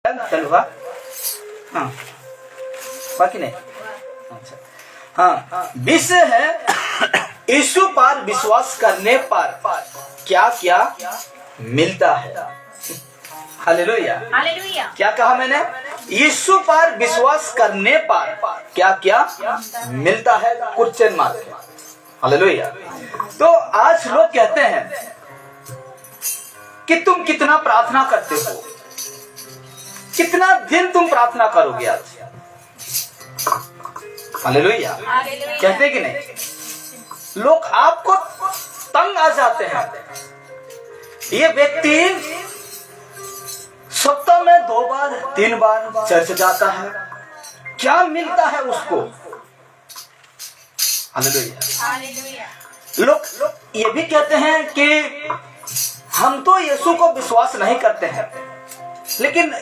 हुआ? हाँ, बाकी नहीं। अच्छा, हाँ, विषय है यीशु पर विश्वास करने पर क्या क्या मिलता है। Hallelujah, hallelujah. क्या कहा मैंने? यीशु पर विश्वास करने पर क्या क्या मिलता है, क्वेश्चन मार्क है। हालेलुया। तो आज लोग कहते हैं कि तुम कितना प्रार्थना करते हो, कितना दिन तुम प्रार्थना करोगे आज। हालेलुया, कहते कि नहीं? लोग आपको तंग आ जाते हैं। ये व्यक्ति सप्ताह में 2 बार 3 बार चर्च जाता है, क्या मिलता है उसको? हालेलुया। लोग ये भी कहते हैं कि हम तो यीशु को विश्वास नहीं करते हैं, लेकिन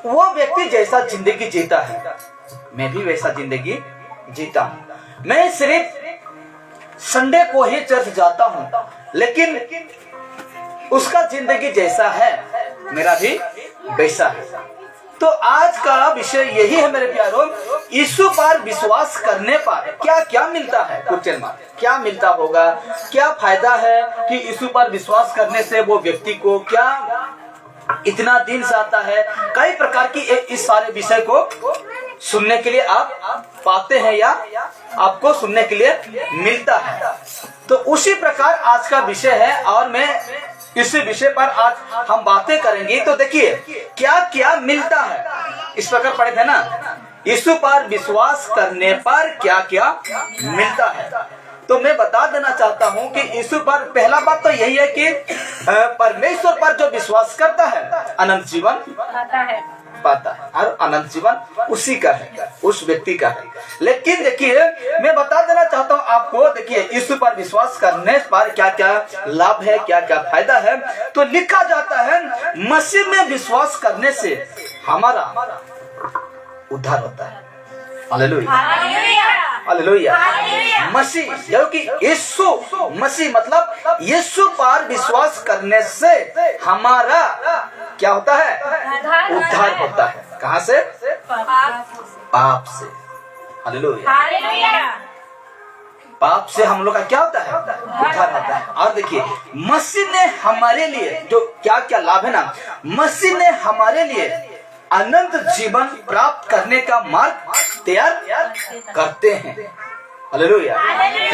वो व्यक्ति जैसा जिंदगी जीता है मैं भी वैसा जिंदगी जीता हूं। मैं सिर्फ संडे को ही चर्च जाता हूं, लेकिन उसका जिंदगी जैसा है मेरा भी वैसा है। तो आज का विषय यही है मेरे प्यारों, यीशु पर विश्वास करने पर क्या क्या मिलता है। क्वेश्चन मार्क, क्या मिलता होगा, क्या फायदा है कि यीशु पर विश्वास करने से वो व्यक्ति को क्या इतना दिन से आता है। कई प्रकार की इस सारे विषय को सुनने के लिए आप पाते हैं या आपको सुनने के लिए मिलता है। तो उसी प्रकार आज का विषय है और मैं इसी विषय पर आज हम बातें करेंगे। तो देखिए क्या क्या मिलता है, इस प्रकार पढ़े थे ना, यीशु पर विश्वास करने पर क्या क्या मिलता है। तो मैं बता देना चाहता हूं कि यीशु पर पहला बात तो यही है कि परमेश्वर पर जो विश्वास करता है अनंत जीवन पाता है और अनंत जीवन उसी का है, उस व्यक्ति का है। लेकिन देखिए मैं बता देना चाहता हूं आपको, देखिए यीशु पर विश्वास करने पर क्या क्या लाभ है, क्या क्या फायदा है। तो लिखा जाता है मसीह में विश्वास करने से हमारा उद्धार होता है। Hallelujah, hallelujah. मसीह क्योंकि यीशु मसीह मतलब यीशु पर विश्वास करने से हमारा क्या होता है, उद्धार होता है। कहाँ से? पाप से। हालेलुया, पाप से हम लोग का क्या होता है, उद्धार होता है। और देखिए मसीह ने हमारे लिए जो क्या क्या लाभ है ना, मसीह ने हमारे लिए अनंत जीवन प्राप्त करने का मार्ग तैयार करते हैं। हालेलुया।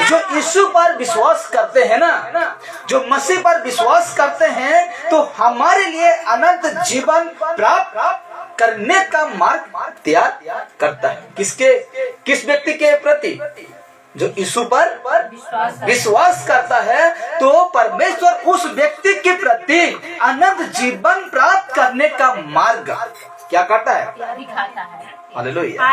जो यीशु पर विश्वास करते हैं ना, जो मसीह पर विश्वास करते हैं, तो हमारे लिए अनंत जीवन प्राप्त करने का मार्ग तैयार करता है। किस व्यक्ति के प्रति? जो यीशु पर विश्वास करता है, तो परमेश्वर उस व्यक्ति के प्रति अनंत जीवन प्राप्त करने का मार्ग क्या करता है, दिखाता है। Hallelujah,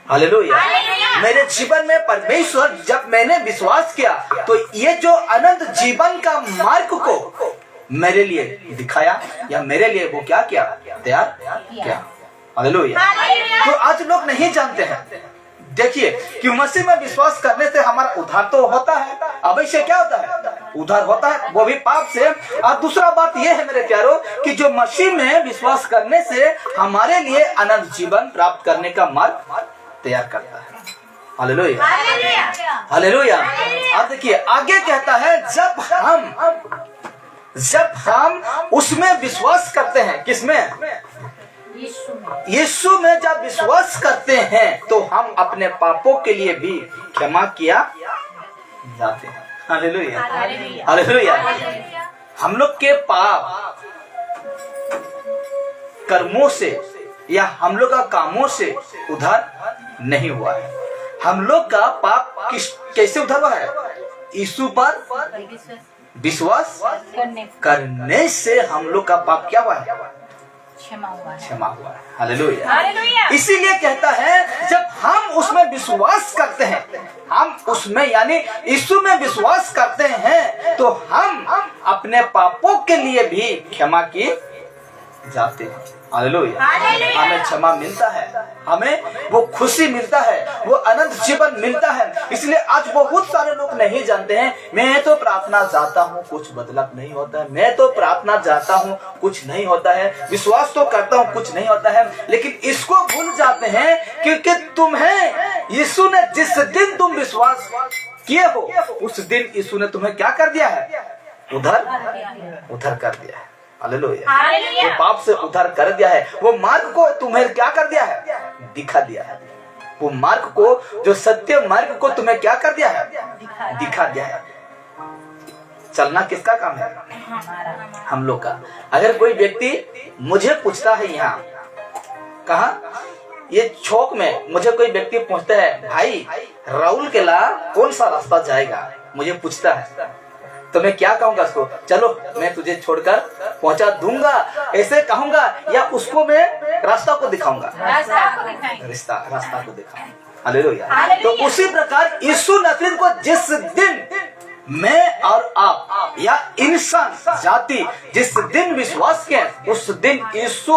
hallelujah. मेरे जीवन में परमेश्वर जब मैंने विश्वास किया तो ये जो अनंत जीवन का मार्ग को मेरे लिए दिखाया या मेरे लिए वो क्या किया, तैयार किया। हालेलुया। तो आज लोग नहीं जानते हैं, देखिए कि मसीह में विश्वास करने से हमारा उद्धार तो होता है। अवश्य क्या होता है, उद्धार होता है, वो भी पाप से। और दूसरा बात यह है मेरे प्यारों कि जो मसीह में विश्वास करने से हमारे लिए अनंत जीवन प्राप्त करने का मार्ग तैयार करता है। Hallelujah, hallelujah. अब देखिए आगे कहता है जब हम उसमें विश्वास करते हैं, किसमें? यीशु में जब विश्वास करते हैं तो हम अपने पापों के लिए भी क्षमा किया जाते हैं। Hallelujah, hallelujah. हम लोग के पाप कर्मों से या हम लोग का कामों से उद्धार नहीं हुआ है। हम लोग का पाप कैसे उद्धार हुआ है? यीशु पर विश्वास करने से हम लोग का पाप क्या हुआ है, क्षमा हुआ है। हालेलुया। इसीलिए कहता है जब हम उसमें विश्वास करते हैं, हम उसमें यानी यीशु में विश्वास करते हैं, तो हम अपने पापों के लिए भी क्षमा किए जाते हैं। हालेलुया, हमें क्षमा मिलता है। हमें वो खुशी मिलता है, वो अनंत जीवन मिलता है। इसलिए आज बहुत सारे लोग नहीं जानते हैं, मैं तो प्रार्थना जाता हूँ कुछ बदलाव नहीं होता है, मैं तो प्रार्थना जाता हूँ कुछ नहीं होता है, विश्वास तो करता हूँ कुछ नहीं होता है। लेकिन इसको भूल जाते हैं क्योंकि तुम्हें यीशु ने जिस दिन तुम विश्वास किए हो उस दिन यीशु ने तुम्हें क्या कर दिया है? उधर कर दिया है। हालेलुया। वो पाप से उद्धार कर दिया है। वो मार्ग को तुम्हें क्या कर दिया है? दिखा दिया है। वो मार्ग को, जो सत्य मार्ग को तुम्हें क्या कर दिया है? दिखा दिया है। चलना किसका काम है? हम लोग का। अगर कोई व्यक्ति मुझे पूछता है, यहाँ कहा ये चौक में मुझे कोई व्यक्ति पूछता है, भाई राउल केला कौन सा रास्ता जाएगा, मुझे पूछता है, तो मैं क्या कहूंगा उसको? चलो मैं तुझे छोड़कर पहुंचा दूंगा, ऐसे कहूंगा, या उसको मैं रास्ता को दिखाऊंगा? रास्ता को दिखाऊंगा। हालेलुया। तो उसी प्रकार यीशु नसरीन को जिस दिन मैं और आप या इंसान जाति जिस दिन विश्वास किया, उस दिन यीशु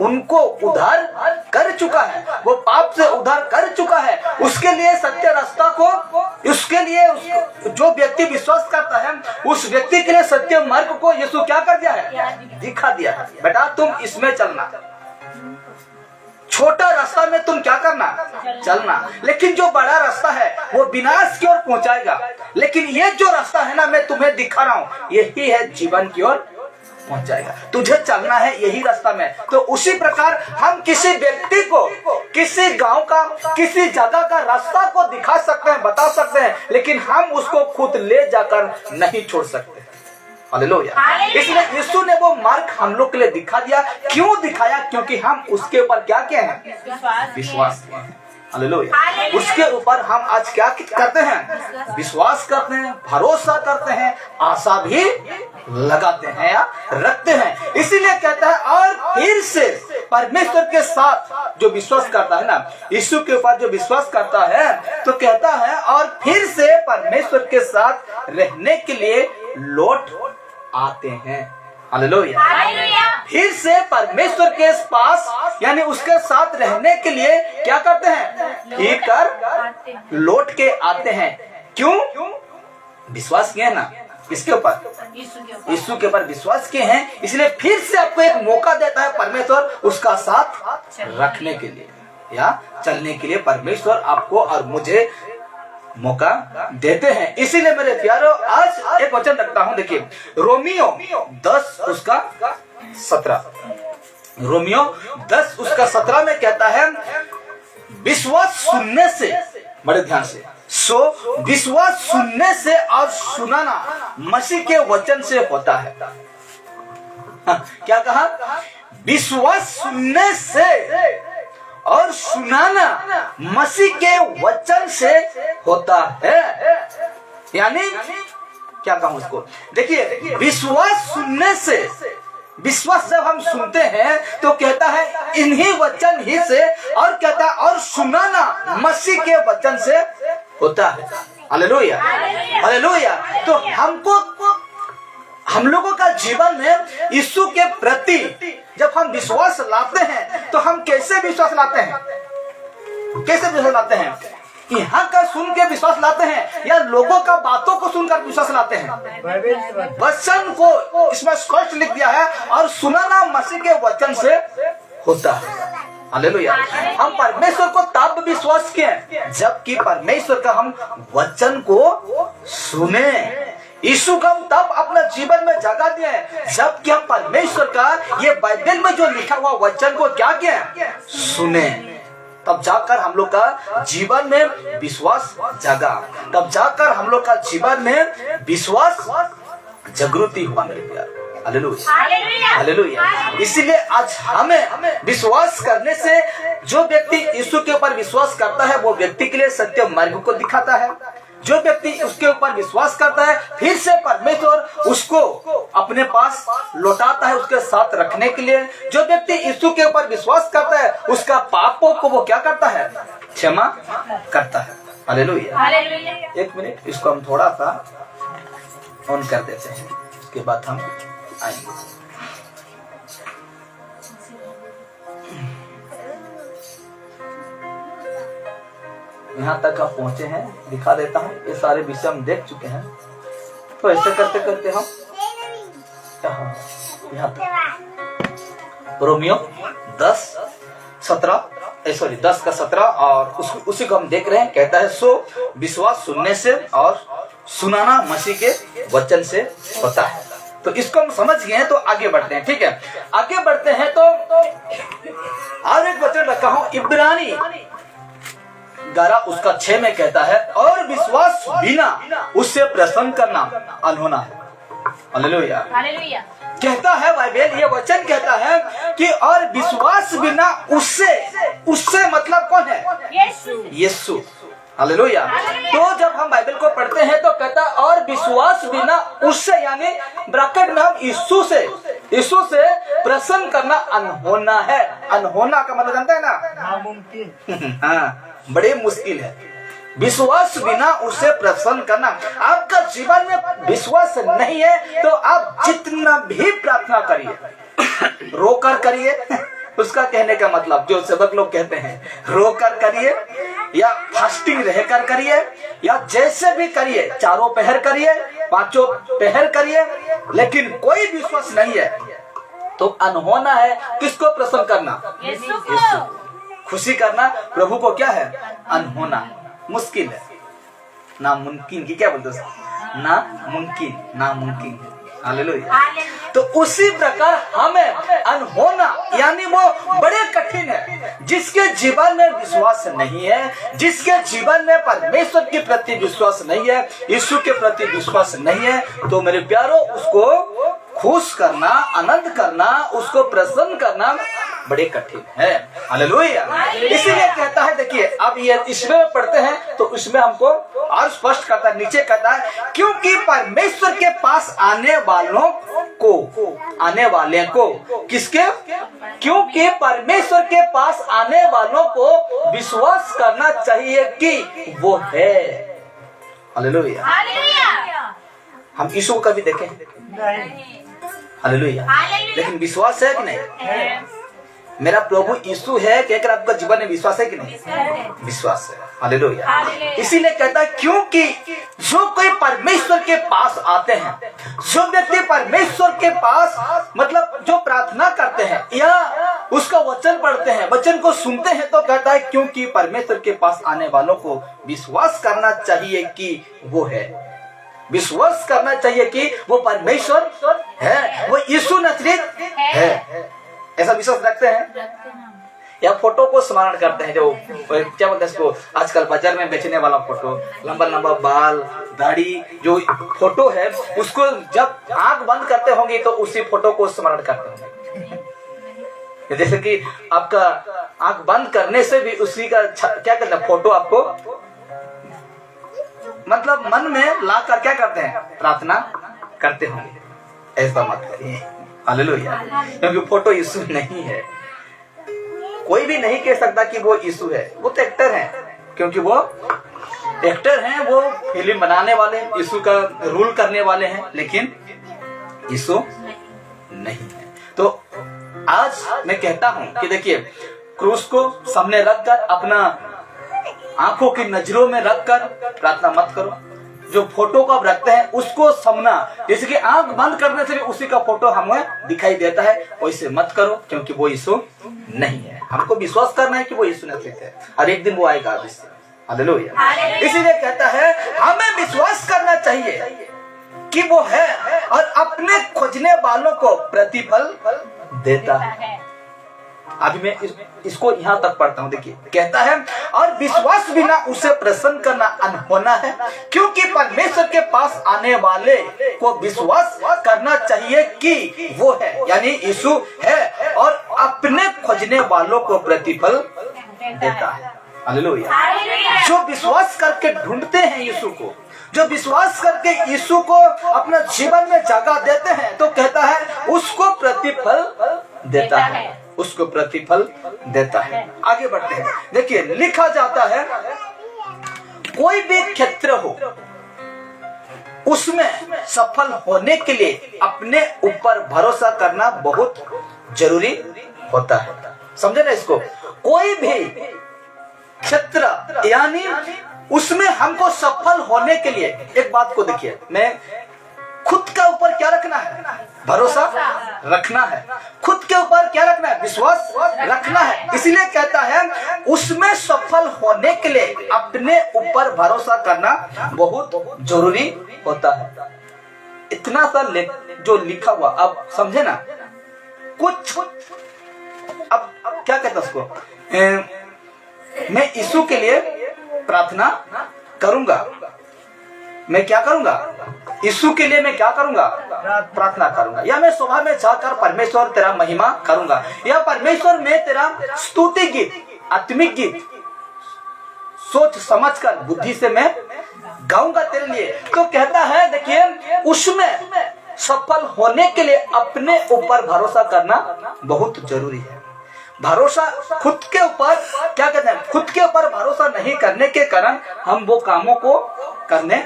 उनको उद्धार कर चुका है। वो पाप से उद्धार कर चुका है। उसके लिए सत्य रास्ता को, उसके लिए जो व्यक्ति विश्वास करता है उस व्यक्ति के लिए सत्य मार्ग को यीशु क्या कर दिया है? दिखा दिया है। बेटा तुम इसमें चलना, छोटा रास्ता में तुम क्या करना? चलना। लेकिन जो बड़ा रास्ता है वो विनाश की ओर पहुंचाएगा। लेकिन ये जो रास्ता है ना, मैं तुम्हें दिखा रहा हूँ, यही है जीवन की ओर पहुंचाएगा। तुझे चलना है यही रास्ता में। तो उसी प्रकार हम किसी व्यक्ति को, किसी गांव का, किसी जगह का रास्ता को दिखा सकते हैं, बता सकते हैं, लेकिन हम उसको खुद ले जाकर नहीं छोड़ सकते। हालेलुया। इसलिए यीशु ने वो मार्ग हम लोग के लिए दिखा दिया। क्यों दिखाया? क्योंकि हम उसके ऊपर क्या किए हैं? विश्वास किए हैं। हालेलुया। उसके ऊपर हम आज क्या करते हैं? विश्वास करते हैं, भरोसा करते हैं, आशा भी लगाते हैं या रखते हैं। इसीलिए कहता है, और फिर से परमेश्वर के साथ जो विश्वास करता है ना, यीशु के ऊपर जो विश्वास करता है, तो कहता है और फिर से परमेश्वर के साथ रहने के लिए लौट आते हैं। हालेलुया। फिर से परमेश्वर के पास यानी उसके साथ रहने के लिए क्या करते हैं? फिर कर लौट के आते हैं। क्यों? विश्वास किए ना इसके ऊपर, यीशु के ऊपर विश्वास किए हैं, इसलिए फिर से आपको एक मौका देता है परमेश्वर उसका साथ रखने के लिए या चलने के लिए। परमेश्वर आपको और मुझे मौका देते हैं। इसीलिए मेरे प्यारों, आज एक वचन रखता हूं, देखिए रोमियो 10 उसका 17, रोमियो 10 उसका 17 में कहता है, विश्वास सुनने से, बड़े ध्यान से, सो विश्वास सुनने से और सुनाना मसीह के वचन से होता है। क्या कहा? विश्वास सुनने से और सुनाना मसीह के वचन से होता है। यानी क्या कहूं उसको? देखिए विश्वास सुनने से, विश्वास जब हम सुनते हैं तो कहता है इन्हीं वचन ही से, और कहता है और सुनाना मसीह के वचन से होता है। Hallelujah, hallelujah. तो हम लोगों का जीवन में यीशु के प्रति जब हम विश्वास लाते हैं तो हम कैसे विश्वास लाते हैं? कैसे विश्वास लाते हैं? यहाँ का सुन के विश्वास लाते हैं या लोगों का बातों को सुनकर विश्वास लाते हैं? वचन को इसमें स्पष्ट लिख दिया है, और सुनाना मसीह के वचन से होता है। हालेलुया। हम परमेश्वर को तब विश्वास किए जबकि परमेश्वर का हम वचन को सुने। यीशु को हम तब अपना जीवन में जगह दिए जबकि हम परमेश्वर का ये बाइबल में जो लिखा हुआ वचन को क्या किए? सुने। तब जाकर हम लोग का जीवन में विश्वास जगा, तब जाकर हम लोग का जीवन में विश्वास जागृति हुआ मेरे प्यार। Hallelujah, hallelujah. इसीलिए आज हमें विश्वास करने से, जो व्यक्ति यीशु के ऊपर विश्वास करता है वो व्यक्ति के लिए सत्य मार्ग को दिखाता है। जो व्यक्ति उसके ऊपर विश्वास करता है, फिर से परमेश्वर उसको अपने पास लौटाता है उसके साथ रखने के लिए। जो व्यक्ति यीशु के ऊपर विश्वास करता है उसका पापों को वो क्या करता है? क्षमा करता है। हालेलुया। एक मिनट, इसको हम थोड़ा सा ऑन कर देते हैं, उसके बाद हम आएंगे। यहाँ तक हम पहुंचे हैं, दिखा देता हूँ। ये सारे विषय हम देख चुके हैं। तो ऐसे करते करते हम यहाँ तक रोमियो 10 का 17 और उसी को हम देख रहे हैं। कहता है सो विश्वास सुनने से और सुनाना मसीह के वचन से होता है। तो इसको हम समझ गए हैं, तो आगे बढ़ते हैं। ठीक है, आगे बढ़ते हैं। तो और एक वचन रखा हूं इब्रानी 11 उसका 6 में कहता है और विश्वास बिना उससे प्रसन्न करना अनहोना है। Hallelujah, hallelujah. कहता है बाइबल, ये वचन कहता है कि और विश्वास बिना उससे मतलब कौन है? यीशु। हालेलुया। तो जब हम बाइबल को पढ़ते हैं तो कहता है और विश्वास बिना उससे, यानी ब्रैकेट में हम यीशु से प्रसन्न करना अनहोना है। अनहोना का मतलब जानता है ना? नामुमकिन। हाँ, बड़ी मुश्किल है। विश्वास बिना उसे प्रसन्न करना। आपका जीवन में विश्वास नहीं है तो आप जितना भी प्रार्थना करिए, रोकर करिए, उसका कहने का मतलब जो सेवक लोग कहते हैं, रोकर करिए या फास्टिंग रहकर करिए या जैसे भी करिए, 4 पहर करिए, 5 पहर करिए, लेकिन कोई विश्वास नहीं है तो अनहोना है। किसको प्रसन्न करना? यीशु को। खुशी करना प्रभु को क्या है? अनहोना, मुश्किल है, नामुमकिन की क्या बोलते हैं? नामुमकिन। हालेलुया। तो उसी प्रकार हमें अनहोना यानी वो बड़े कठिन है। जिसके जीवन में विश्वास नहीं है, जिसके जीवन में परमेश्वर के प्रति विश्वास नहीं है, यीशु के प्रति विश्वास नहीं है, तो मेरे प्यारो उसको खुश करना, आनंद करना, उसको प्रसन्न करना बड़े कठिन है। हालेलुया। इसीलिए कहता है, देखिए अब ये इसमें पढ़ते हैं तो इसमें हमको और स्पष्ट करता है। नीचे कहता है क्योंकि परमेश्वर के पास आने वाले को किसके? क्योंकि परमेश्वर के पास आने वालों को विश्वास करना चाहिए कि वो है। हालेलुया। हम यीशु को कभी देखे? हालेलुया। लेकिन विश्वास है कि नहीं? मेरा प्रभु यीशु है कहकर आपका जीवन में विश्वास है कि नहीं? विश्वास है। हालेलुया। इसीलिए कहता है क्योंकि जो कोई परमेश्वर के पास आते हैं, जो व्यक्ति परमेश्वर के पास मतलब जो प्रार्थना करते हैं या उसका वचन पढ़ते हैं, वचन को सुनते हैं, तो कहता है क्योंकि परमेश्वर के पास आने वालों को विश्वास करना चाहिए कि वो है। विश्वास करना चाहिए कि वो परमेश्वर है, वो यीशु नजरेत है। ऐसा विश्वास रखते हैं या फोटो को स्मरण करते हैं, जो क्या बोलते हैं इसको, आजकल बाजार में बेचने वाला फोटो, लंबा लंबा बाल, दाढ़ी, जो फोटो है उसको जब आंख बंद करते होंगे तो उसी फोटो को स्मरण करते होंगे। जैसे कि आपका आंख बंद करने से भी उसी का क्या कहते हैं, फोटो आपको मतलब मन में ला कर क्या करते हैं, प्रार्थना करते होंगे। ऐसा मत करिए। हालेलुया। क्योंकि फोटो यीशु नहीं है। कोई भी नहीं कह सकता कि वो यीशु है, वो तो एक्टर है। क्योंकि वो एक्टर हैं, वो फिल्म बनाने वाले, यीशु का रूल करने वाले हैं, लेकिन यीशु नहीं है। तो आज मैं कहता हूं कि देखिए, क्रूस को सामने रखकर, अपना आंखों की नजरों में रखकर प्रार्थना मत करो। जो फोटो को आप रखते हैं उसको समझना, जैसे कि आंख बंद करने से भी उसी का फोटो हमें दिखाई देता है, वैसे मत करो, क्योंकि वो यीशु नहीं है। हमको विश्वास करना है कि वो यीशु नहीं है, और एक दिन वो आएगा। हालेलुया। इसीलिए कहता है हमें विश्वास करना चाहिए कि वो है और अपने खोजने वालों को प्रतिफल देता है। अभी मैं इसको यहाँ तक पढ़ता हूँ। देखिए, कहता है और विश्वास बिना उसे प्रसन्न करना अनहोना है, क्योंकि परमेश्वर के पास आने वाले को विश्वास करना चाहिए कि वो है, यानी यीशु है, और अपने खोजने वालों को प्रतिफल देता है। हालेलुया। जो विश्वास करके ढूंढते हैं यीशु को, जो विश्वास करके यीशु को अपना जीवन में जगह देते हैं, तो कहता है उसको प्रतिफल देता है, उसको प्रतिफल देता है। आगे बढ़ते हैं। देखिए, लिखा जाता है कोई भी क्षेत्र हो उसमें सफल होने के लिए अपने ऊपर भरोसा करना बहुत जरूरी होता है। समझे ना इसको? कोई भी क्षेत्र यानी उसमें हमको सफल होने के लिए एक बात को देखिए, मैं खुद के ऊपर क्या रखना है? भरोसा रखना है। खुद के ऊपर क्या रखना है? विश्वास रखना है। इसलिए कहता है उसमें सफल होने के लिए अपने ऊपर भरोसा करना बहुत जरूरी होता है। इतना सा जो लिखा हुआ, अब समझे ना कुछ। अब क्या कहता उसको, मैं यीशु के लिए प्रार्थना करूंगा। मैं क्या करूंगा? यीशु के लिए मैं क्या करूंगा? प्रार्थना करूंगा। या मैं सुबह में जाकर परमेश्वर तेरा महिमा करूंगा, या परमेश्वर मैं तेरा स्तुति गीत, आत्मिक गीत सोच समझ कर बुद्धि से मैं गाऊंगा तेरे लिए। तो कहता है देखिए उसमें सफल होने के लिए अपने ऊपर भरोसा करना बहुत जरूरी है। भरोसा खुद के ऊपर, क्या कहते हैं, खुद के ऊपर भरोसा नहीं करने के कारण हम वो कामों को करने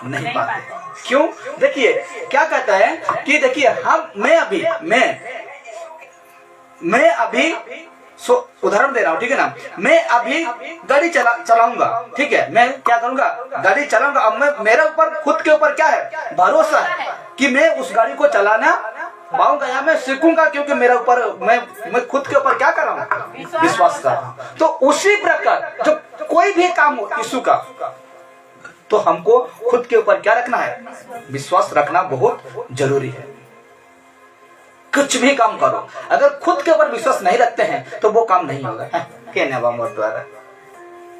नहीं पाते। क्यों? देखिए क्या कहता है कि देखिए मैं अभी उदाहरण दे रहा हूँ, ठीक है ना। मैं अभी गाड़ी चलाऊंगा, ठीक है। मैं क्या करूंगा? गाड़ी चलाऊंगा। अब मैं मेरे ऊपर खुद के ऊपर क्या है? भरोसा है कि मैं उस गाड़ी को चलाना पाऊंगा या मैं सीखूंगा, क्योंकि मेरे ऊपर मैं खुद के ऊपर क्या कर रहा हूँ? विश्वास कर रहा हूँ। तो उसी प्रकार जो कोई भी काम हो यीशु का, तो हमको खुद के ऊपर क्या रखना है? विश्वास रखना बहुत जरूरी है। कुछ भी काम करो, अगर खुद के ऊपर विश्वास नहीं रखते हैं तो वो काम नहीं होगा।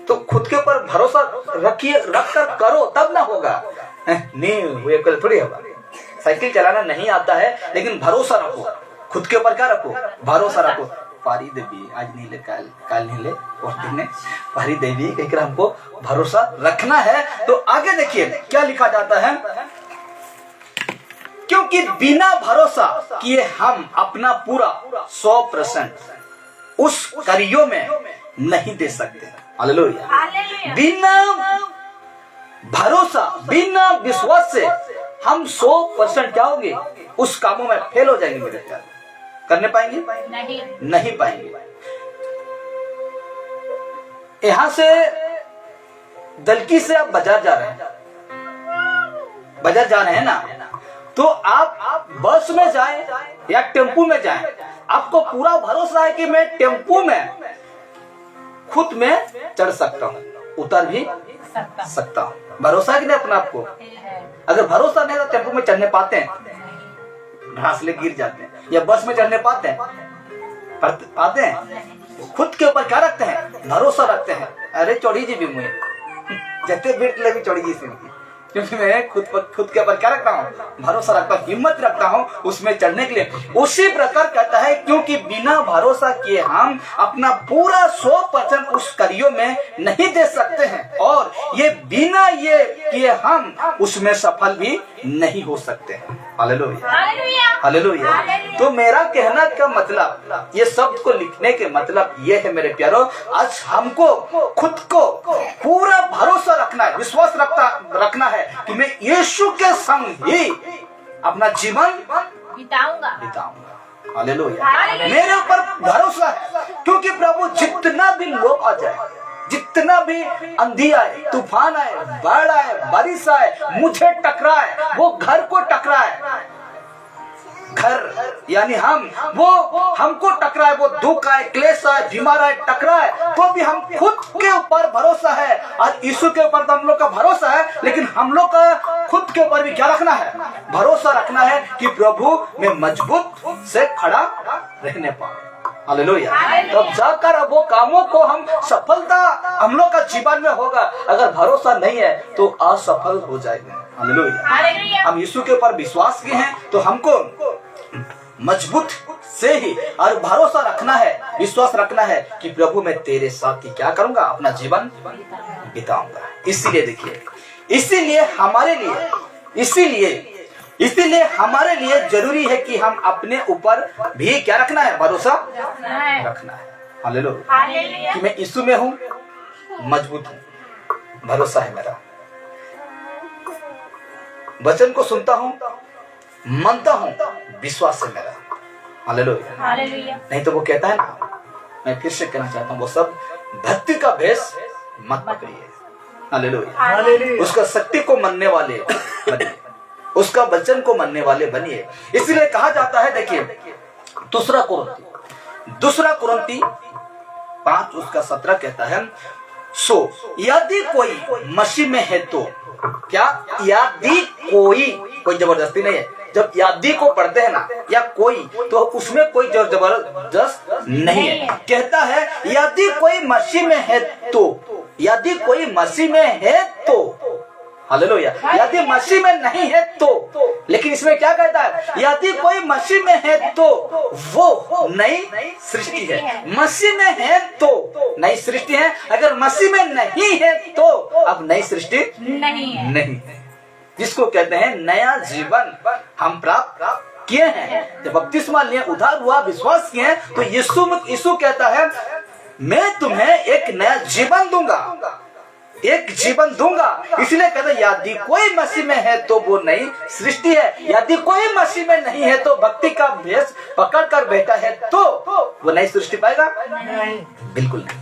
तो खुद के ऊपर भरोसा रखिए, रखकर करो तब ना होगा। नहीं हुए कल थोड़ी होगा। साइकिल चलाना नहीं आता है, लेकिन भरोसा रखो। खुद के ऊपर क्या रखो? भरोसा रखो। पारी देवी आज नहीं ले, काल नहीं ले, और दिन पारी देवी कहकर हमको भरोसा रखना है। तो आगे देखिए क्या लिखा जाता है, क्योंकि बिना भरोसा किए हम अपना पूरा 100% उस कार्यों में नहीं दे सकते। हालेलुया। बिना भरोसा, बिना विश्वास से हम 100% क्या होंगे? उस कामों में फेल हो जाएंगे। मेरे प्यारे, करने पाएंगे? नहीं पाएंगे। यहां से दलकी से आप बाजार जा रहे हैं, बाजार जा रहे हैं ना, तो आप बस में जाएं या टेम्पू में जाएं, आपको पूरा भरोसा है कि मैं टेम्पू में खुद में चढ़ सकता हूँ, उतर भी सकता हूँ। भरोसा है कि नहीं अपना आपको? अगर भरोसा नहीं तो टेम्पू में चढ़ने पाते हैं? घासले गिर जाते हैं। या बस में चढ़ने पाते हैं? पाते हैं? खुद के ऊपर क्या रखते हैं? भरोसा रखते हैं। अरे चढ़ी जी भी मुझे जते बेट लगी चढ़ी जी से, क्योंकि मैं खुद के ऊपर क्या रखता हूँ? भरोसा रखता हूँ, हिम्मत रखता हूँ उसमें चढ़ने के लिए। उसी प्रकार कहता है क्योंकि बिना भरोसा किए हम अपना पूरा 100% उस कार्यों में नहीं दे सकते हैं, और ये बिना ये किए हम उसमें सफल भी नहीं हो सकते हैं। Hallelujah, hallelujah. तो मेरा कहना का मतलब, ये शब्द को लिखने के मतलब ये है मेरे प्यारो, आज हमको खुद को पूरा भरोसा रखना है, विश्वास रखना है कि मैं यीशु के संग ही अपना जीवन बिताऊंगा। हालेलुया। मेरे ऊपर भरोसा है, क्योंकि प्रभु जितना भी लोग आ जाए, जितना भी आंधी आए, तूफान आए, बाढ़ आए, बारिश आए, मुझे टकराए, वो घर को टकराए, घर यानी हमको टकराए, वो दुख आए, क्लेश आए, बीमार आए, टकराए, तो भी हम खुद के ऊपर भरोसा है। और यीशु के ऊपर तो हम लोग का भरोसा है, लेकिन हम लोग का खुद के ऊपर भी क्या रखना है? भरोसा रखना है कि प्रभु मैं मजबूत से खड़ा रहने पाऊं। हालेलुया। तब जाकर अब वो कामों को हम सफलता हम लोग का जीवन में होगा। अगर भरोसा नहीं है तो असफल हो जाएंगे। हालेलुया। हम यीशु के ऊपर विश्वास किए हैं तो हमको मजबूत से ही और भरोसा रखना है, विश्वास रखना है कि प्रभु मैं तेरे साथ ही क्या करूंगा? अपना जीवन बिताऊंगा। इसीलिए देखिए, इसीलिए हमारे लिए जरूरी है कि हम अपने ऊपर भी क्या रखना है? भरोसा रखना है। हालेलुया। कि मैं यीशु में हूँ, मजबूत हूँ, भरोसा है मेरा, वचन को सुनता हूँ, मानता हूँ, विश्वास है मेरा। हालेलुया। नहीं तो वो कहता है ना, मैं फिर से कहना चाहता हूँ, वो सब भक्ति का भेष मत पकड़िए। हालेलुया। उसका शक्ति को मानने वाले बनिए, उसका वचन को मानने वाले बनिए। इसलिए कहा जाता है, देखिए दूसरा कुरिन्थी 5 उसका 17 कहता है, सो यदि कोई मसीह में है तो क्या, यदि कोई जबरदस्ती नहीं है। जब यदि को पढ़ते हैं ना, या कोई, तो उसमें कोई जोर जबरदस्त नहीं है। कहता है यदि कोई मसीह में है तो, यदि कोई मसीह में है तो, हालेलुया। यदि मसीह में नहीं है तो, लेकिन इसमें क्या कहता है, यदि कोई मसीह में है तो वो नई सृष्टि है। मसीह में है तो नई सृष्टि है, अगर मसीह में नहीं है तो अब नई सृष्टि नहीं है। जिसको कहते हैं नया जीवन हम प्राप्त किए हैं। जब बपतिस्मा लिए, उद्धार हुआ, विश्वास किए हैं, तो यीशु कहता है मैं तुम्हें एक नया जीवन दूंगा, एक जीवन दूंगा। इसलिए कहते हैं यदि कोई मसीह में है तो वो नई सृष्टि है। यदि कोई मसीह में नहीं है तो भक्ति का भेष पकड़ कर बैठा है तो वो नई सृष्टि पाएगा? बिल्कुल नहीं।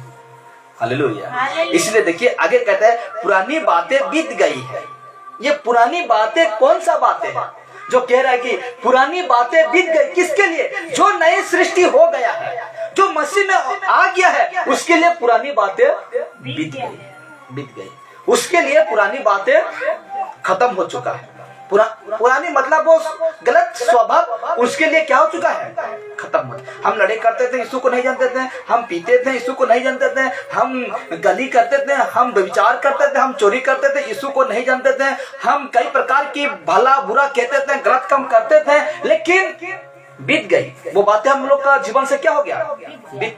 हालेलुया। इसलिए देखिए आगे कहता है पुरानी बातें बीत गई है। ये पुरानी बातें कौन सा बातें है जो कह रहा है कि पुरानी बातें बीत गई? किसके लिए? जो नई सृष्टि हो गया है, जो मसीह में आ गया है, उसके लिए पुरानी बातें बीत गई। उसके लिए पुरानी बातें खत्म हो चुका है। पुरानी मतलब वो गलत स्वभाव उसके लिए क्या हो चुका है? खत्म हो। हम लड़े करते थे, यीशु को नहीं जानते थे। हम पीते थे, यीशु को नहीं जानते थे। हम गली करते थे, हम व्यभिचार करते थे, हम चोरी करते थे, यीशु को नहीं जानते थे। हम कई प्रकार की भला बुरा कहते थे, गलत काम करते थे, लेकिन बीत गई वो बातें। हम लोग का जीवन से क्या हो गया? बीत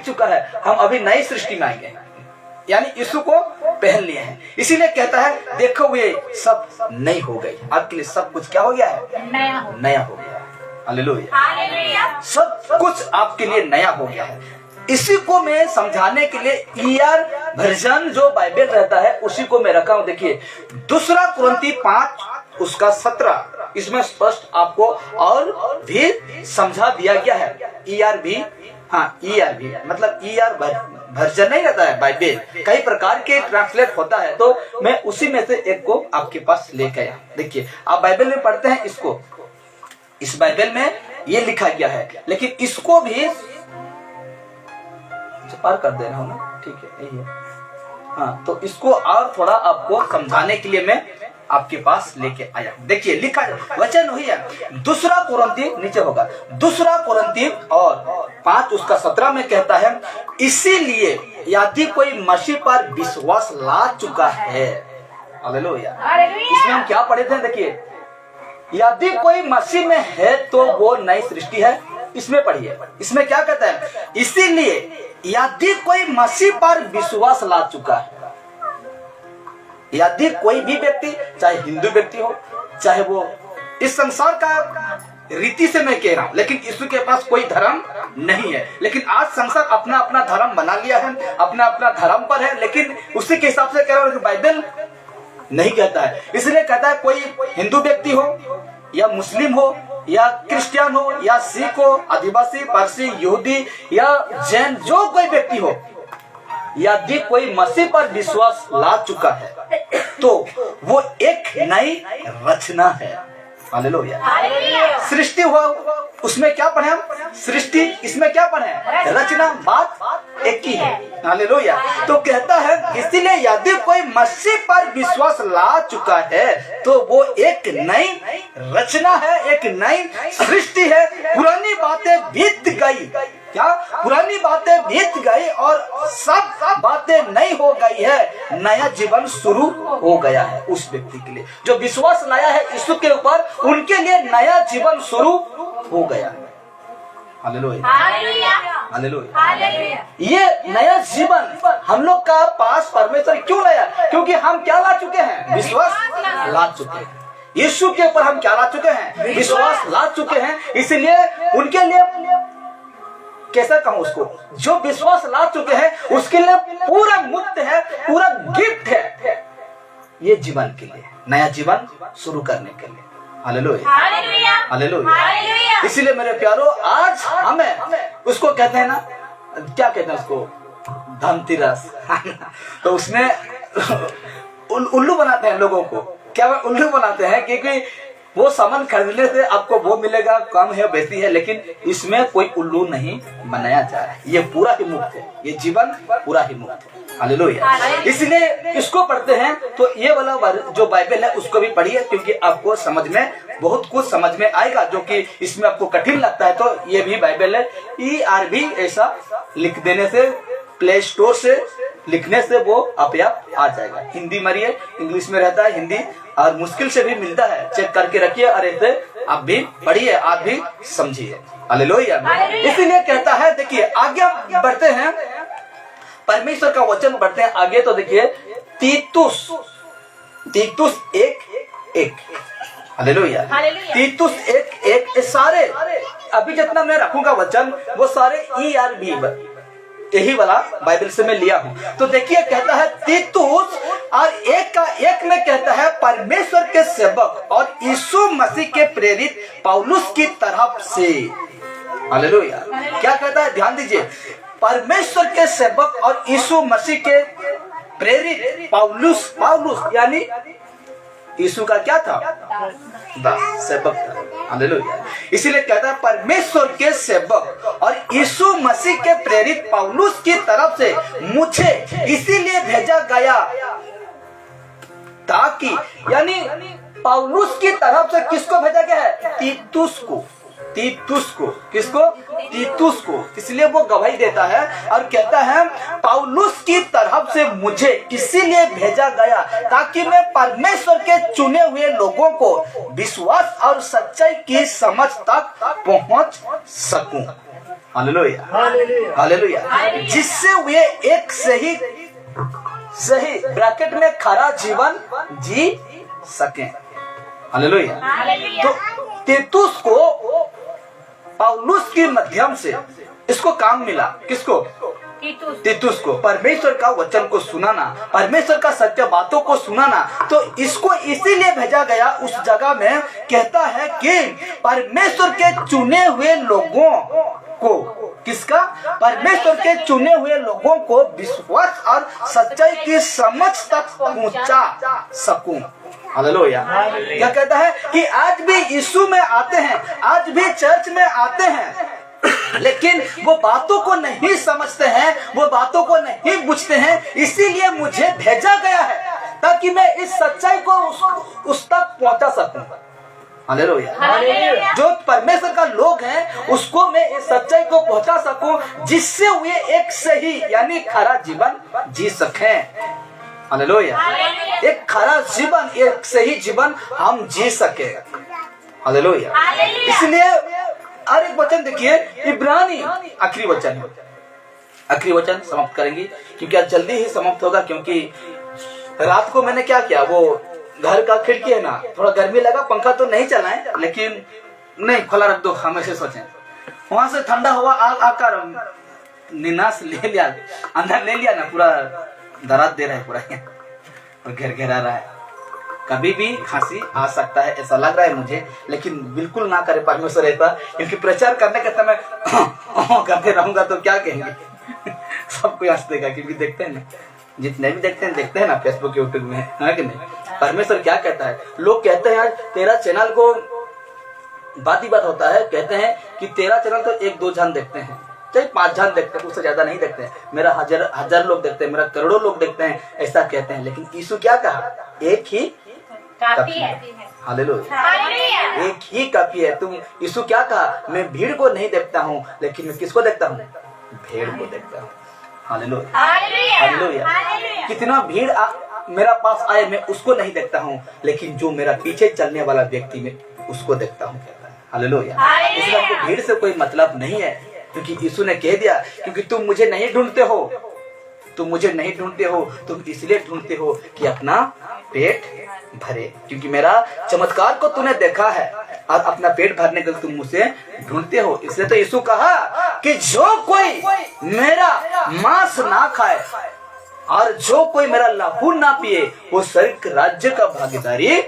चुका है। हम अभी नई सृष्टि में आएंगे, यानी यीशु को पहन लिए हैं। इसीलिए कहता है देखो वे सब नई हो गई। आपके लिए सब कुछ क्या हो गया है? नया हो गया है। हालेलुया। सब कुछ आपके लिए नया हो गया है। इसी को मैं समझाने के लिए ER वर्जन जो बाइबल रहता है उसी को मैं रखा हूं। देखिए दूसरा कुरिन्थी 5 उसका 17, इसमें स्पष्ट आपको और भी समझा दिया गया है। ERV, हाँ ERV मतलब ER वर्जन नहीं रहता है बाइबल, कई प्रकार के ट्रांसलेट होता है, तो मैं उसी में से एक को आपके पास लेकर आया। देखिए आप बाइबल में पढ़ते हैं इसको, इस बाइबल में ये लिखा गया है, लेकिन इसको भी पार कर देना हो ना, ठीक है यही है। हाँ तो इसको और थोड़ा आपको समझाने के लिए मैं आपके पास लेके आया। देखिए लिखा वचन हुई है दूसरा कुरिन्थी, नीचे होगा दूसरा कुरिन्थी और 5 उसका 17 में कहता है इसीलिए यदि कोई मसीह पर विश्वास ला चुका है, हालेलुया। इसमें हम क्या पढ़े थे? देखिए यदि कोई मसीह में है तो वो नई सृष्टि है। इसमें पढ़िए, इसमें क्या कहता है? इसीलिए यदि कोई मसीह पर विश्वास ला चुका है, यदि कोई भी व्यक्ति, चाहे हिंदू व्यक्ति हो, चाहे वो इस संसार का रीति से मैं कह रहा हूं, लेकिन यीशु के पास कोई धर्म नहीं है। लेकिन आज संसार अपना अपना धर्म बना लिया है, अपना अपना धर्म पर है, लेकिन उसी के हिसाब से कह रहा हूं कि बाइबल नहीं कहता है। इसलिए कहता है कोई हिंदू व्यक्ति हो या मुस्लिम हो या क्रिश्चियन हो या सिख हो, आदिवासी, पारसी, यहूदी या जैन, जो कोई व्यक्ति हो, यदि कोई मसीह पर विश्वास ला चुका है तो वो एक नई रचना है। हालेलुया। सृष्टि हुआ उसमें क्या पढ़े हम? सृष्टि, इसमें क्या पढ़े? रचना, बात एक ही है। हालेलुया। तो कहता है इसीलिए यदि कोई मसीह पर विश्वास ला चुका है तो वो एक नई रचना है, एक नई सृष्टि है। पुरानी बातें बीत गई, क्या पुरानी बातें बीत गई और सब बातें नई हो गई है। नया जीवन शुरू हो गया है उस व्यक्ति के लिए जो विश्वास लाया है यीशु के ऊपर, उनके लिए नया जीवन शुरू हो गया है। Hallelujah, hallelujah. ये नया जीवन हम लोग का पास परमेश्वर क्यों लाया? क्योंकि हम क्या ला चुके हैं? विश्वास ला चुके हैं। यीशु के ऊपर हम क्या ला चुके हैं? विश्वास ला चुके हैं। इसलिए उनके लिए कैसा कहूं उसको, जो विश्वास ला चुके हैं उसके लिए पूरा मुक्त है, पूरा गिफ्ट है ये जीवन के लिए, नया जीवन शुरू करने के लिए। Hallelujah hallelujah. इसीलिए मेरे प्यारो आज हमें उसको कहते हैं ना, क्या कहते हैं उसको, धनतेरस तो उसमें उल्लू बनाते हैं लोगों को। क्या वो उल्लू बनाते हैं? क्योंकि वो सामान खरीदने से आपको वो मिलेगा, कम है बेसी है, लेकिन इसमें कोई उल्लू नहीं बनाया जा रहा है। ये पूरा ही मुक्त है, ये जीवन पूरा ही मुक्त है। हालेलुया। इसलिए इसको पढ़ते हैं तो ये वाला जो बाइबल है उसको भी पढ़िए, क्योंकि आपको समझ में बहुत कुछ समझ में आएगा। जो कि इसमें आपको कठिन लगता है तो ये भी बाइबल है, ERV ऐसा लिख देने से, प्ले स्टोर से लिखने से वो अपने आप आ जाएगा। हिंदी मारिए, इंग्लिश में रहता है हिंदी, और मुश्किल से भी मिलता है, चेक करके रखिए और ऐसे आप भी पढ़िए, आप भी समझिए। हालेलुया। इसीलिए कहता है, देखिए आगे बढ़ते हैं, परमेश्वर का वचन बढ़ते हैं आगे। तो देखिए तीतुस 1:1, हालेलुया, तीतुस 1:1, सारे अभी जितना मैं रखूंगा वचन वो सारे ERV यही वाला बाइबल से मैं लिया हूं। तो देखिए कहता है तीतुस और 1:1 में कहता है परमेश्वर के सेवक और यीशु मसीह के प्रेरित पौलुस की तरफ से। हालेलुया। क्या कहता है? ध्यान दीजिए, परमेश्वर के सेवक और यीशु मसीह के प्रेरित पौलुस यानी यीशु का क्या था? सेवक था। हालेलुया। इसीलिए कहता है परमेश्वर के सेवक और यीशु मसीह के प्रेरित पौलुस की तरफ से मुझे इसीलिए भेजा गया ताकि, यानी पौलुस की तरफ से किसको भेजा गया है? तीतुस को। किसको? तीतुस को। इसलिए वो गवाही देता है और कहता है पौलुस की तरफ से मुझे इसीलिए भेजा गया ताकि मैं परमेश्वर के चुने हुए लोगों को विश्वास और सच्चाई की समझ तक पहुंच सकूं। Hallelujah hallelujah. जिससे वे एक सही ब्रैकेट में खरा जीवन जी सके। हालेलुया। तो तीतुस को पौलुस के माध्यम से इसको काम मिला। किसको? तीतुस को। परमेश्वर का वचन को सुनाना, परमेश्वर का सत्य बातों को सुनाना। तो इसको इसीलिए भेजा गया उस जगह में। कहता है कि परमेश्वर के चुने हुए लोगों को, किसका? परमेश्वर के चुने हुए लोगों को विश्वास और सच्चाई की समझ तक पहुंचा सकूं। हालेलुया। क्या कहता है कि आज भी यीशु में आते हैं, आज भी चर्च में आते हैं, लेकिन वो बातों को नहीं समझते हैं, वो बातों को नहीं बुझते हैं। इसीलिए मुझे भेजा गया है ताकि मैं इस सच्चाई को उस तक पहुंचा सकूं। हालेलुया। जो परमेश्वर का लोग हैं उसको मैं इस सच्चाई को पहुंचा सकूं, जिससे वे एक सही यानी खरा जीवन जी सकें। हालेलुया। एक खरा जीवन, एक सही जीवन हम जी सके। हालेलुया। इसलिए और एक वचन देखिए, इब्रानी आखिरी वचन समाप्त करेंगे क्योंकि आज जल्दी ही समाप्त होगा। क्योंकि रात को मैंने क्या किया, वो घर का खिड़की है ना, थोड़ा गर्मी लगा, पंखा तो नहीं चला है, लेकिन नहीं खुला रख दो, हमेशा सोचें। वहां से ठंडा हवा आकर निनास ले लिया, अंदर ले लिया ना, पूरा दराज दे रहा है पूरा और घेरा रहा है। कभी भी खांसी आ सकता है ऐसा लग रहा है मुझे, लेकिन बिल्कुल ना करे परमेश्वर ऐसा, क्योंकि प्रचार करने के समय करते रहूंगा तो क्या कहेंगे सबको हंस देगा। क्योंकि देखते हैं ना, जितने भी देखते हैं ना फेसबुक यूट्यूब में, है कि नहीं? परमेश्वर क्या कहता है? लोग कहते हैं यार तेरा चैनल को, बात ही बात होता है, कहते हैं कि तेरा चैनल तो 1-2 जन देखते हैं, चाहे 5 जन देखते हैं, उससे ज्यादा नहीं देखते हैं। मेरा हजार लोग देखते हैं, मेरा करोड़ों लोग देखते हैं, ऐसा कहते हैं। लेकिन यीशु क्या कहा? एक ही काफी है। हालेलुया। एक ही काफी है। तुम यीशु क्या कहा? मैं भीड़ को नहीं देखता हूँ, लेकिन मैं किसको देखता हूँ? भेड़ को देखता हूँ। Hallelujah hallelujah. कितना भीड़ मेरा पास आए, मैं उसको नहीं देखता हूँ, लेकिन जो मेरा पीछे चलने वाला व्यक्ति में उसको देखता हूँ। हालेलुया। इसलिए आपको भीड़ से कोई मतलब नहीं है, क्योंकि यीशु ने कह दिया, क्योंकि तुम मुझे नहीं ढूंढते हो, तुम इसलिए ढूंढते हो कि अपना पेट भरे। क्योंकि मेरा चमत्कार को तूने देखा है और अपना पेट भरने के लिए तुम मुझे ढूंढते हो। इसलिए तो यीशु कहा कि जो कोई मेरा मांस ना खाए, और जो कोई मेरा लहू ना पिए वो स्वर्ग राज्य का भागीदारी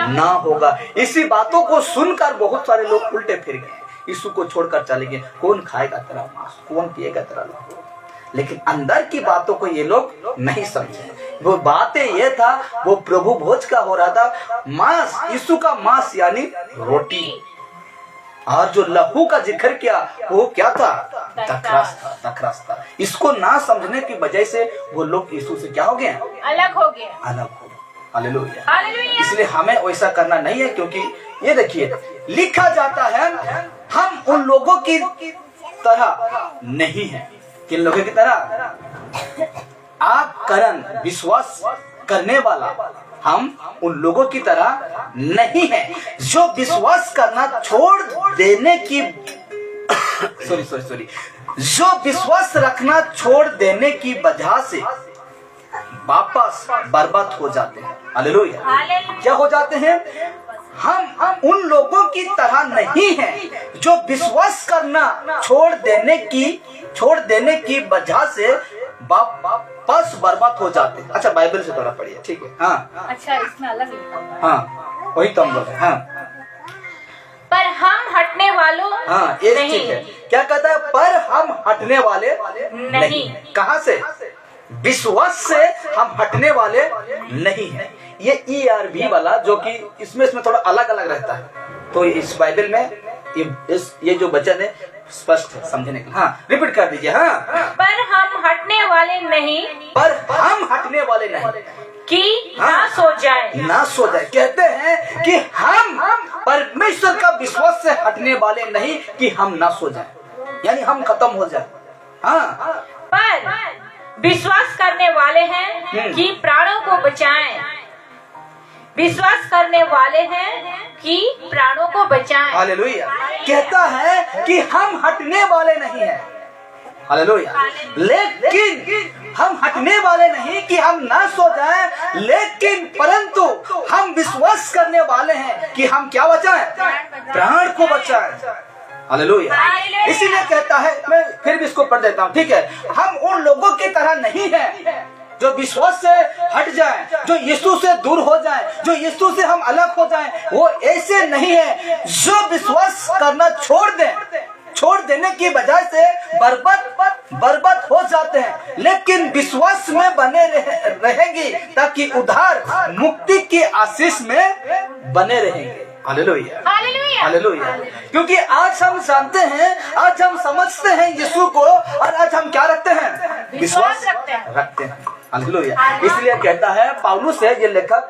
ना होगा। इसी बातों को सुनकर बहुत सारे लोग उल्टे फिर गए, यीशु को छोड़कर चले गए। कौन खाएगा तेरा मांस, कौन पिएगा तेरा लहू? लेकिन अंदर की बातों को ये लोग नहीं समझे। वो बातें ये था, वो प्रभु भोज का हो रहा था, मांस, यीशु का मांस यानी रोटी, और जो लहू का जिक्र किया वो क्या था? दखरस था। इसको ना समझने की वजह से वो लोग यीशु से क्या हो गए? अलग हो गए। हालेलुया। इसलिए हमें वैसा करना नहीं है, क्योंकि ये देखिए लिखा जाता है हम उन लोगों की तरह नहीं है। किन लोगों की तरह? आप करण विश्वास करने वाला, हम उन लोगों की तरह नहीं है जो विश्वास करना छोड़ देने की जो विश्वास रखना छोड़ देने की वजह से वापस बर्बाद हो जाते हैं। हालेलुया। क्या हो जाते हैं? हम उन लोगों की तरह नहीं हैं जो विश्वास करना छोड़ देने की वजह से वापस बर्बाद हो जाते हैं। अच्छा, बाइबल से थोड़ा पढ़िए, ठीक है? हाँ, अच्छा, इसमें अलग लिखा हुआ है। हाँ, वही तो हम बोल रहे हैं। हाँ, पर हम हटने वालों हाँ, ये ठीक है। क्या कहता है? पर हम हटने वाले नहीं। कहाँ से? विश्वास से हम हटने वाले नहीं है। ये ERV वाला जो कि इसमें थोड़ा अलग अलग रहता है, तो इस बाइबल में ये जो वचन है स्पष्ट है समझने के लिए। हाँ, रिपीट कर दीजिए। हाँ, पर हम हटने वाले नहीं, पर हम हटने वाले नहीं कि ना सो जाए। ना सो जाए। कहते हैं कि हम परमेश्वर का विश्वास से हटने वाले नहीं कि हम ना सो जाए, यानी हम खत्म हो जाए। हाँ, पर विश्वास करने वाले हैं कि प्राणों को बचाएं। विश्वास करने वाले हैं कि प्राणों को बचाएं। हालेलुया। कहता है कि हम हटने वाले नहीं हैं। हालेलुया। लेकिन हम हटने वाले नहीं कि हम ना सो जाएं, लेकिन परंतु हम विश्वास करने वाले हैं कि हम क्या बचाएं? प्राण को बचाएं। हालेलुया। इसीलिए कहता है, मैं फिर भी इसको पढ़ देता हूँ, ठीक है? हम उन लोगों की तरह नहीं है जो विश्वास से हट जाए, जो यीशु से दूर हो जाए, जो यीशु से हम अलग हो जाए। वो ऐसे नहीं है जो विश्वास करना छोड़ देने की वजह से बर्बाद हो जाते हैं, लेकिन विश्वास में बने रहेंगे ताकि उद्धार मुक्ति की आशीष में बने रहेंगे। Hallelujah, hallelujah. क्योंकि आज हम जानते हैं, आज हम समझते हैं यीशु को, और आज हम क्या रखते हैं? विश्वास रखते हैं। हालेलुया। इसलिए कहता है पौलुस है, ये लेखक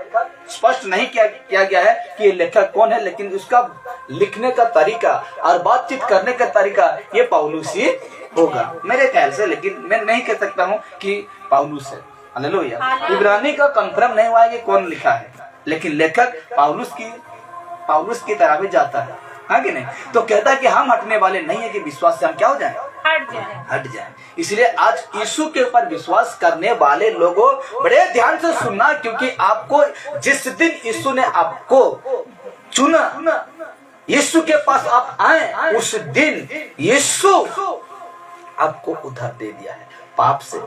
स्पष्ट नहीं किया गया है कि ये लेखक कौन है, लेकिन उसका लिखने का तरीका और बातचीत करने का तरीका ये पौलुस ही होगा मेरे ख्याल से, लेकिन मैं नहीं कह सकता हूँ कि पौलुस है। हालेलुया। इब्रानी का कंफर्म नहीं हुआ है कि कौन लिखा है, लेकिन लेखक पौलुस की तरह भी जाता है, हाँ कि नहीं? तो कहता है कि हम हटने वाले नहीं है कि विश्वास से हम क्या हो जाए? हट जाए। इसलिए आज यीशु के ऊपर विश्वास करने वाले लोगों बड़े ध्यान से सुनना, क्योंकि आपको जिस दिन यीशु ने आपको चुना, यीशु के पास आप आए, उस दिन यीशु आपको उद्धार दे दिया है। पाप से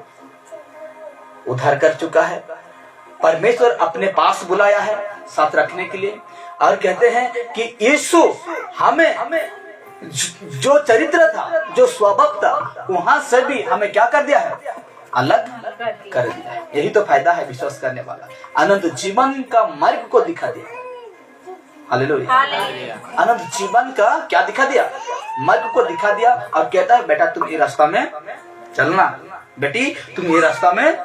उद्धार कर चुका है, परमेश्वर अपने पास बुलाया है साथ रखने के लिए, और कहते हैं कि यीशु हमें जो चरित्र था, जो स्वभाव था, वहां से भी हमें क्या कर दिया है? अलग कर दिया है। यही तो फायदा है विश्वास करने वाला। अनंत जीवन का मार्ग को दिखा दिया। हालेलुया। अनंत जीवन का क्या दिखा दिया? मार्ग को दिखा दिया, और कहता है बेटा तुम ये रास्ता में चलना, बेटी तुम ये रास्ता में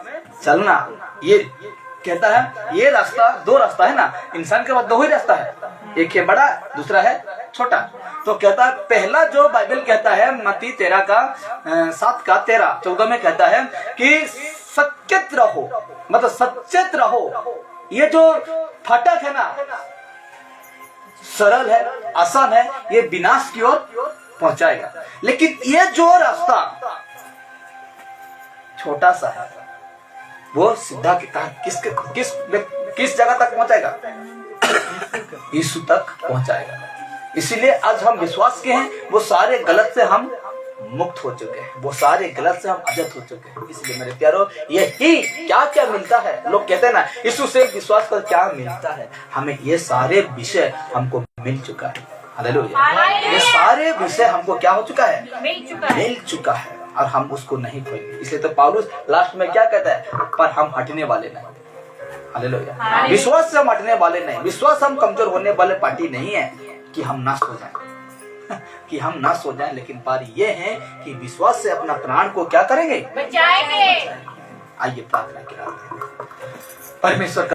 चलना। ये कहता है ये रास्ता, दो रास्ता है ना, इंसान के पास दो ही रास्ता है, एक है बड़ा, दूसरा है छोटा। तो कहता है पहला जो बाइबल कहता है मत्ती 7:13-14 में कहता है कि सचेत रहो, मतलब सचेत रहो। ये जो फाटक है ना, सरल है, आसान है, ये विनाश की ओर पहुंचाएगा, लेकिन ये जो रास्ता छोटा सा है वो सीधा किस जगह तक पहुंचाएगा? यीशु तक पहुंचाएगा। इसीलिए आज हम विश्वास के हैं, वो सारे गलत से हम मुक्त हो चुके हैं, वो सारे गलत से हम आजाद हो चुके हैं। इसलिए मेरे प्यारो, यही क्या क्या मिलता है, लोग कहते हैं ना यीशु से विश्वास कर क्या मिलता है, हमें ये सारे विषय हमको मिल चुका है। हालेलुया। ये सारे विषय हमको क्या हो चुका है, मिल चुका है, और हम उसको नहीं खोएंगे। इसलिए तो पौलुस लास्ट में क्या कहता है, पर हम हटने वाले नहीं। हालेलुया। विश्वास से हम हटने वाले नहीं, विश्वास हम कमजोर होने वाले पार्टी नहीं है कि हम नाश हो जाएं कि हम नाश हो जाएं, लेकिन पारी ये है कि विश्वास से अपना प्राण को क्या करेंगे, बचाएंगे। आइए प्रार्थना करें। परमेश्वर